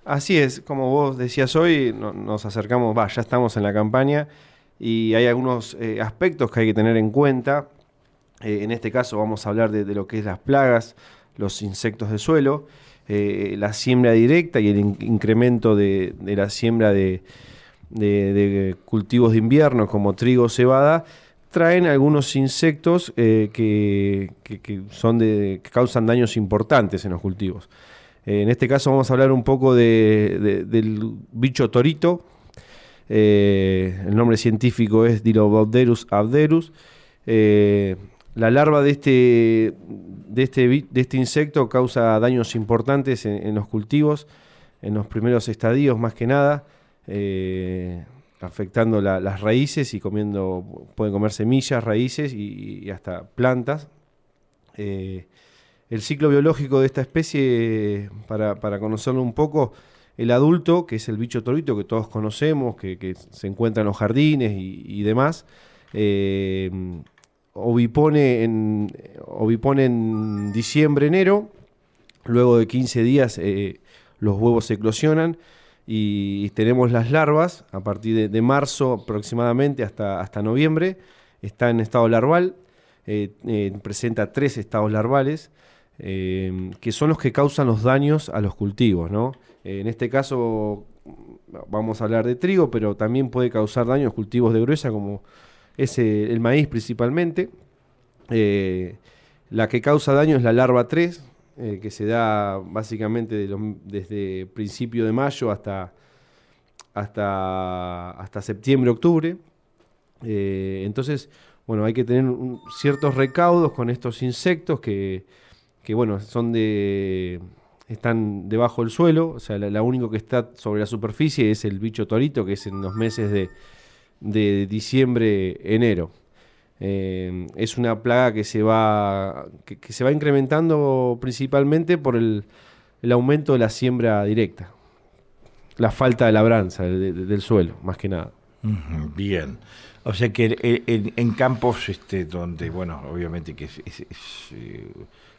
Así es, como vos decías hoy, nos acercamos, ya estamos en la campaña y hay algunos aspectos que hay que tener en cuenta. En este caso vamos a hablar de lo que es las plagas, los insectos de suelo, la siembra directa y el incremento de la siembra de cultivos de invierno como trigo o cebada. Traen algunos insectos que causan daños importantes en los cultivos. En este caso vamos a hablar un poco del bicho torito. El nombre científico es Dilobodderus abderus. Eh, la larva de este insecto causa daños importantes en los cultivos, en los primeros estadios más que nada, afectando las raíces y pueden comer semillas, raíces y hasta plantas. Eh, el ciclo biológico de esta especie, para conocerlo un poco, el adulto, que es el bicho torito que todos conocemos, que se encuentra en los jardines y demás, eh, ovipone en diciembre, enero. Luego de 15 días los huevos se eclosionan y tenemos las larvas a partir de marzo aproximadamente hasta noviembre. Está en estado larval, presenta 3 estados larvales, que son los que causan los daños a los cultivos, ¿no? En este caso vamos a hablar de trigo, pero también puede causar daño a los cultivos de gruesa, como es el maíz principalmente. Eh, la que causa daño es la larva 3, que se da básicamente desde principio de mayo hasta septiembre, octubre. Entonces, bueno, hay que tener ciertos recaudos con estos insectos que bueno, están debajo del suelo. O sea, la único que está sobre la superficie es el bicho torito, que es en los meses de diciembre, enero. Es una plaga que se va incrementando principalmente por el aumento de la siembra directa, la falta de labranza del suelo, más que nada. Ujú, bien. O sea que en campos donde, bueno, obviamente que es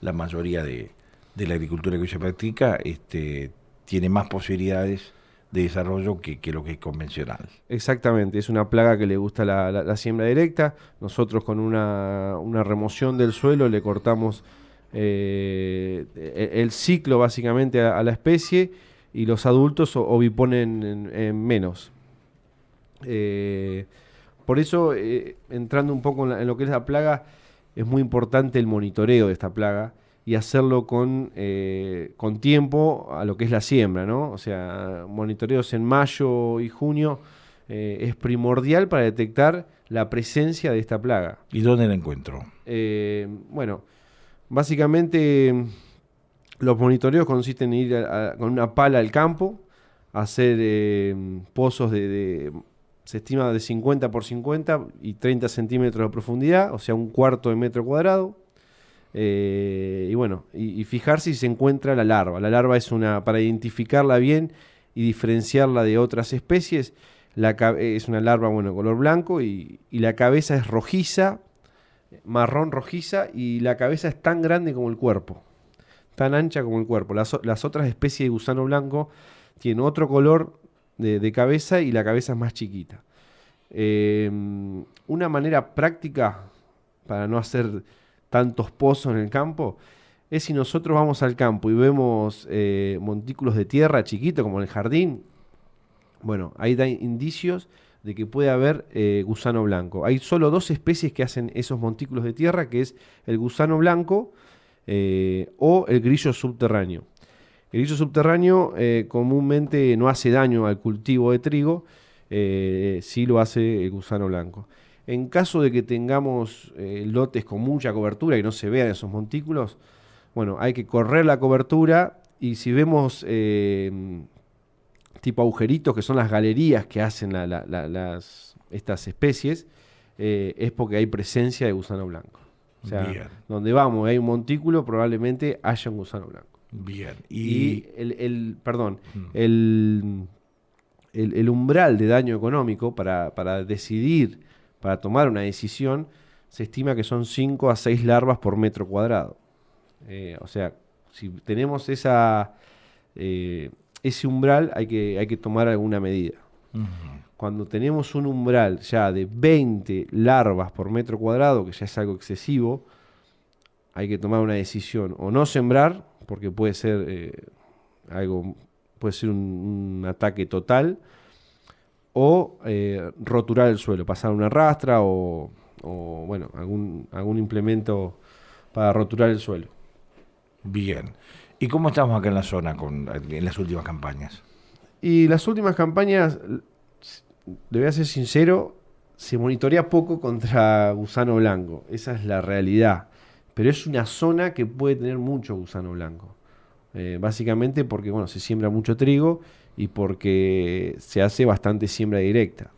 la mayoría de la agricultura que hoy se practica, tiene más posibilidades de desarrollo que lo que es convencional. Exactamente, es una plaga que le gusta la siembra directa. Nosotros con una remoción del suelo le cortamos el ciclo básicamente a la especie y los adultos oviponen en menos. Eh, por eso, entrando un poco en lo que es la plaga, es muy importante el monitoreo de esta plaga y hacerlo con tiempo a lo que es la siembra, ¿no? O sea, monitoreos en mayo y junio es primordial para detectar la presencia de esta plaga. ¿Y dónde la encuentro? Bueno, básicamente los monitoreos consisten en ir con una pala al campo, hacer pozos se estima de 50 por 50 y 30 centímetros de profundidad, o sea, un cuarto de metro cuadrado. Y bueno, y fijar si se encuentra la larva. La larva para identificarla bien y diferenciarla de otras especies, es una larva, bueno, color blanco y la cabeza es rojiza, marrón rojiza, y la cabeza es tan grande como el cuerpo, tan ancha como el cuerpo. Las otras especies de gusano blanco tienen otro color de cabeza y la cabeza es más chiquita. Una manera práctica para no hacer tantos pozos en el campo es si nosotros vamos al campo y vemos montículos de tierra chiquitos como en el jardín. Bueno, ahí da indicios de que puede haber gusano blanco. Hay solo 2 especies que hacen esos montículos de tierra, que es el gusano blanco o el grillo subterráneo. El grillo subterráneo comúnmente no hace daño al cultivo de trigo, sí lo hace el gusano blanco. En caso de que tengamos lotes con mucha cobertura y no se vean esos montículos, bueno, hay que correr la cobertura y si vemos tipo agujeritos, que son las galerías que hacen estas especies, es porque hay presencia de gusano blanco. O sea, Bien, donde vamos y hay un montículo, probablemente haya un gusano blanco. bien. Y perdón, el, el umbral de daño económico para decidir, para tomar una decisión, se estima que son 5 a 6 larvas por metro cuadrado. O sea, si tenemos eh, ese umbral hay que tomar alguna medida. Cuando tenemos un umbral ya de 20 larvas por metro cuadrado, que ya es algo excesivo, hay que tomar una decisión. O no sembrar, porque puede ser puede ser un ataque total, o roturar el suelo, pasar una rastra o bueno, algún implemento para roturar el suelo. Bien. ¿Y cómo estamos acá en la zona en las últimas campañas? Y las últimas campañas, le voy a ser sincero, se monitorea poco contra gusano blanco. Esa es la realidad. Pero es una zona que puede tener mucho gusano blanco. Básicamente porque se siembra mucho trigo y porque se hace bastante siembra directa.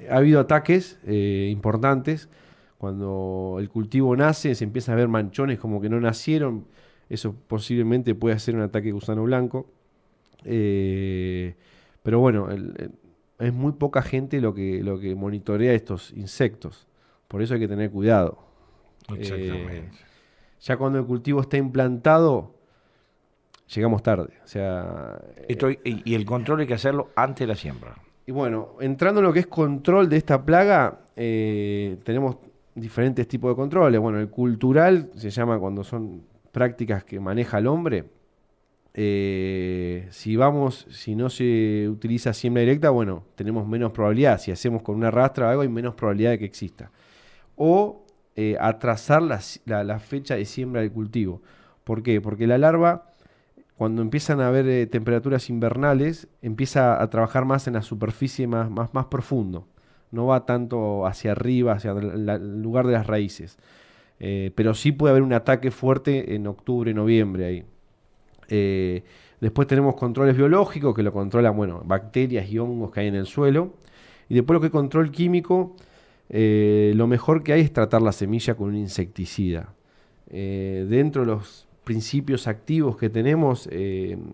Ha habido ataques importantes. Cuando el cultivo nace, se empieza a ver manchones como que no nacieron. Eso posiblemente puede ser un ataque de gusano blanco. Pero bueno, es muy poca gente lo que monitorea estos insectos. Por eso hay que tener cuidado. Exactamente. Ya cuando el cultivo está implantado, llegamos tarde. O sea, Y el control hay que hacerlo antes de la siembra. y bueno, entrando en lo que es control de esta plaga, tenemos diferentes tipos de controles. Bueno, el cultural se llama cuando son prácticas que maneja el hombre. Si no se utiliza siembra directa, bueno, tenemos menos probabilidad. Si hacemos con una rastra o algo, hay menos probabilidad de que exista. O atrasar la fecha de siembra del cultivo. ¿Por qué? Porque la larva, cuando empiezan a haber temperaturas invernales, empieza a trabajar más en la superficie más profundo. No va tanto hacia arriba, hacia el lugar de las raíces. Pero sí puede haber un ataque fuerte en octubre, noviembre ahí. Después tenemos controles biológicos que lo controlan, bacterias y hongos que hay en el suelo. Y después lo que es control químico, lo mejor que hay es tratar la semilla con un insecticida. Dentro de los principios activos que tenemos el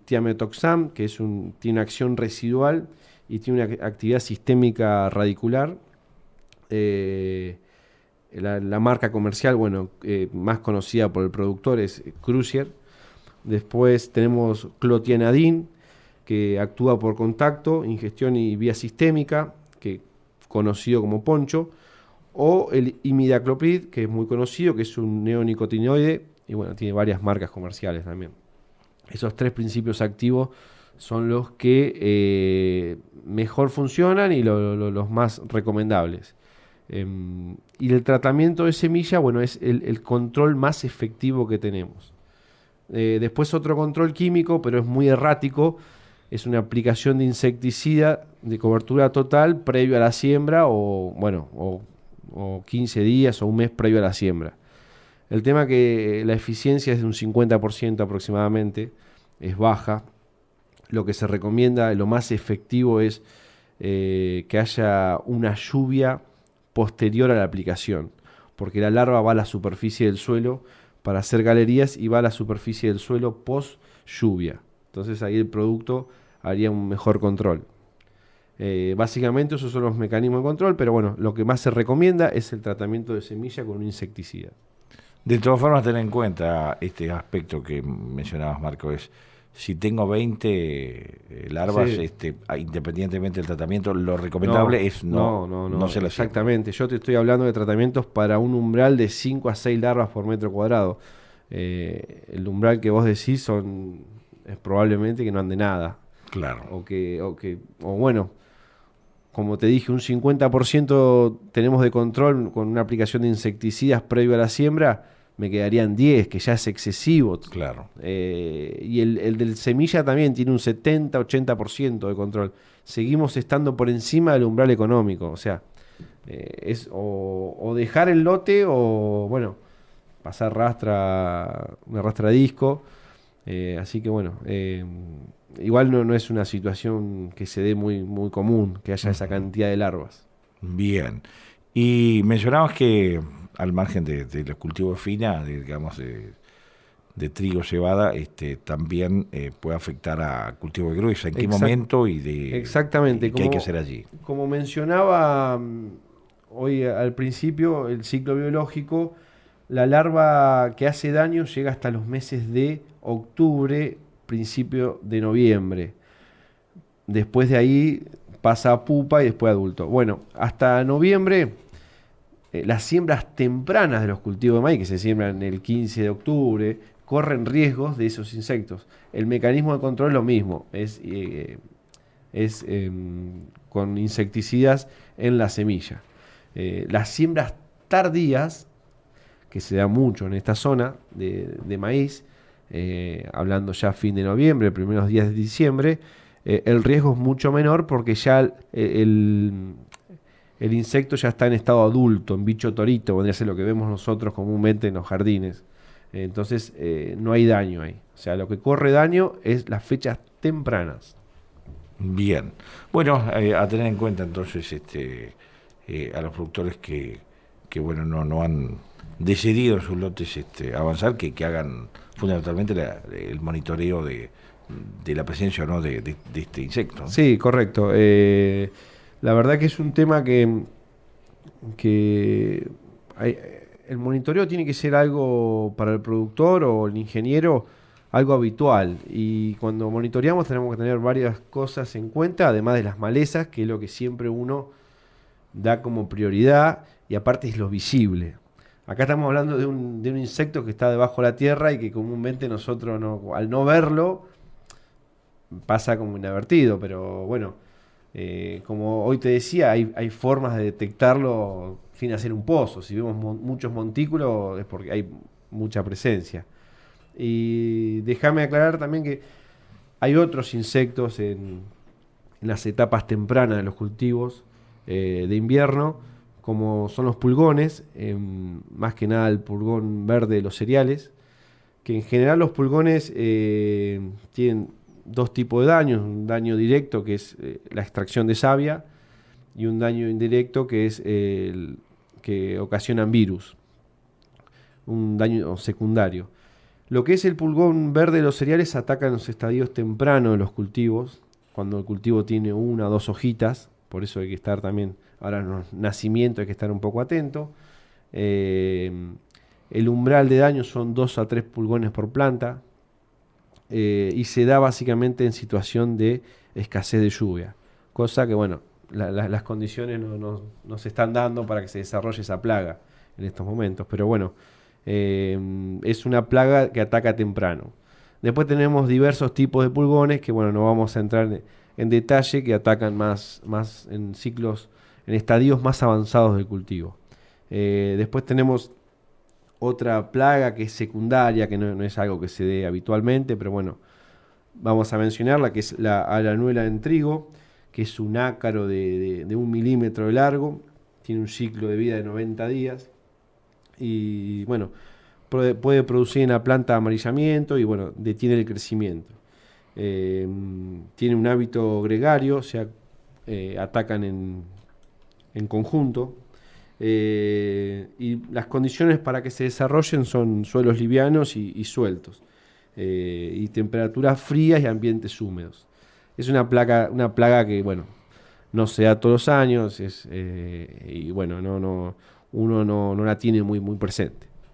thiamethoxam, que tiene una acción residual y tiene una actividad sistémica radicular. La marca comercial, más conocida por el productor es Crucier. Después tenemos clotianidin, que actúa por contacto, ingestión y vía sistémica, conocido como poncho. O el imidacloprid, que es muy conocido, que es un neonicotinoide y tiene varias marcas comerciales también. Esos tres principios activos son los que mejor funcionan y los más recomendables. Y el tratamiento de semilla, es el control más efectivo que tenemos. Después otro control químico, pero es muy errático, es una aplicación de insecticida de cobertura total previo a la siembra o 15 días o un mes previo a la siembra. El tema que la eficiencia es de un 50% aproximadamente, es baja. Lo que se recomienda, lo más efectivo es que haya una lluvia posterior a la aplicación, porque la larva va a la superficie del suelo para hacer galerías y va a la superficie del suelo post lluvia. Entonces ahí el producto haría un mejor control. Básicamente esos son los mecanismos de control, pero lo que más se recomienda es el tratamiento de semilla con un insecticida. De todas formas, tener en cuenta este aspecto que mencionabas, Marco, es si tengo 20 larvas, Sí. Independientemente del tratamiento, lo recomendable es no se las siembra. Exactamente, yo te estoy hablando de tratamientos para un umbral de 5 a 6 larvas por metro cuadrado. El umbral que vos decís es probablemente que no ande nada. Claro. Como te dije, un 50% tenemos de control con una aplicación de insecticidas previo a la siembra, me quedarían 10, que ya es excesivo. Claro. Y el del semilla también tiene un 70-80% de control. Seguimos estando por encima del umbral económico. O sea, es o dejar el lote o, pasar una rastra disco. Así que igual no es una situación que se dé muy, muy común, que haya esa cantidad de larvas. Bien. Y mencionabas que al margen de los cultivos fina, de trigo, cebada, también puede afectar a cultivo de gruesa. ¿En qué momento Exactamente. ¿Qué hay que hacer allí? Como mencionaba hoy al principio, el ciclo biológico, la larva que hace daño llega hasta los meses de octubre, principio de noviembre. Después de ahí pasa a pupa y después a adulto. Bueno, hasta noviembre, las siembras tempranas de los cultivos de maíz, que se siembran el 15 de octubre, corren riesgos de esos insectos. El mecanismo de control es lo mismo, es con insecticidas en la semilla. Las siembras tardías, que se da mucho en esta zona de maíz, hablando ya fin de noviembre, primeros días de diciembre, el riesgo es mucho menor porque ya el insecto ya está en estado adulto, en bicho torito, vendría a ser lo que vemos nosotros comúnmente en los jardines. Entonces no hay daño ahí. O sea, lo que corre daño es las fechas tempranas. Bien. Bueno, a tener en cuenta entonces a los productores que bueno, no han decidido en sus lotes avanzar, que hagan fundamentalmente el monitoreo de la presencia o no de este insecto, ¿no? Sí, correcto. La verdad que es un tema que el monitoreo tiene que ser algo para el productor o el ingeniero, algo habitual. Y cuando monitoreamos tenemos que tener varias cosas en cuenta, además de las malezas, que es lo que siempre uno da como prioridad, y aparte es lo visible. Acá estamos hablando de un insecto que está debajo de la tierra y que comúnmente nosotros al no verlo pasa como inadvertido, pero bueno, como hoy te decía, hay formas de detectarlo sin hacer un pozo. Si vemos muchos montículos es porque hay mucha presencia. Y déjame aclarar también que hay otros insectos en las etapas tempranas de los cultivos de invierno, como son los pulgones, más que nada el pulgón verde de los cereales, que en general los pulgones tienen dos tipos de daños: un daño directo, que es la extracción de savia, y un daño indirecto, que es el que ocasionan virus, un daño secundario. Lo que es el pulgón verde de los cereales ataca en los estadios tempranos de los cultivos, cuando el cultivo tiene una o dos hojitas, por eso hay que estar también, ahora en los nacimientos hay que estar un poco atento. El umbral de daño son 2 a 3 pulgones por planta, y se da básicamente en situación de escasez de lluvia, cosa que bueno, las condiciones no se están dando para que se desarrolle esa plaga en estos momentos, pero bueno, es una plaga que ataca temprano. Después tenemos diversos tipos de pulgones que bueno, no vamos a entrar en detalle, que atacan más en ciclos, en estadios más avanzados del cultivo. Después tenemos otra plaga que es secundaria, que no es algo que se dé habitualmente, pero bueno, vamos a mencionarla, que es la arañuela en trigo, que es un ácaro de 1 milímetro de largo, tiene un ciclo de vida de 90 días, y bueno, puede producir en la planta amarillamiento y bueno, detiene el crecimiento. Tiene un hábito gregario, o sea, atacan en conjunto. Y las condiciones para que se desarrollen son suelos livianos y sueltos, y temperaturas frías y ambientes húmedos. Es una plaga que bueno, no se da todos los años, y bueno, uno no la tiene muy presente.